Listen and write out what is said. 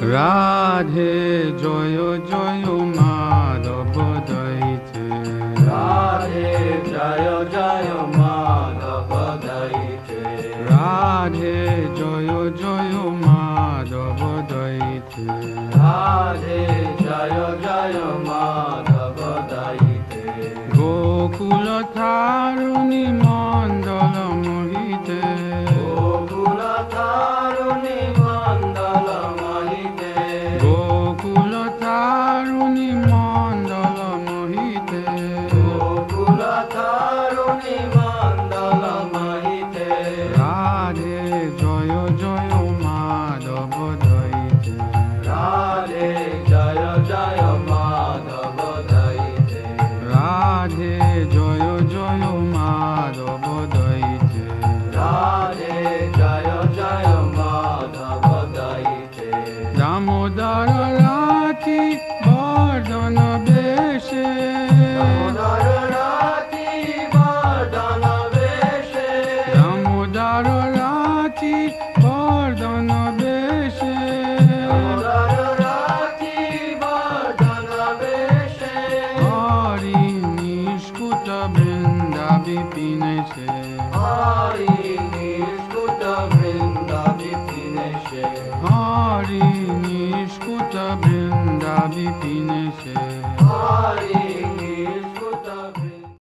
রাধে জয় জয় মাধব দইছে। রাধে জয় জয় মাধব দইছে। রাধে জয় জয় মাধব দইছে। রাধে জয় জয় মাধব দইছে। গোকুল তারুণী মণ্ডল মোহিতে। গোকুল তারুণী মণ্ডল মোহিতে। গোকুল তারুণী মণ্ডল মোহিতে। গোকুল তারুণী মণ্ডল মোহিতে। রাধে জয় জয় মাধব দইছে। রাধে জয় জয় মাধব দইছে। রাধে জয় জয় মাধব দইছে। রাধে জয় জয় মাধব দইছে। দামোদর রাতি বর্ধন বেশে। দামোদর রাতি বর্ধন বেশে। দামোদর রাতি বর্ধন বেশে। দামোদর রাতি বর্ধন বেশে। হরি নিষ্কুট বৃন্দা বিপিনেছে। হরি নিষ্কুট বৃন্দা বিপিনেছে। হরি নিষ্কুট বৃন্দা বিপিনেছে।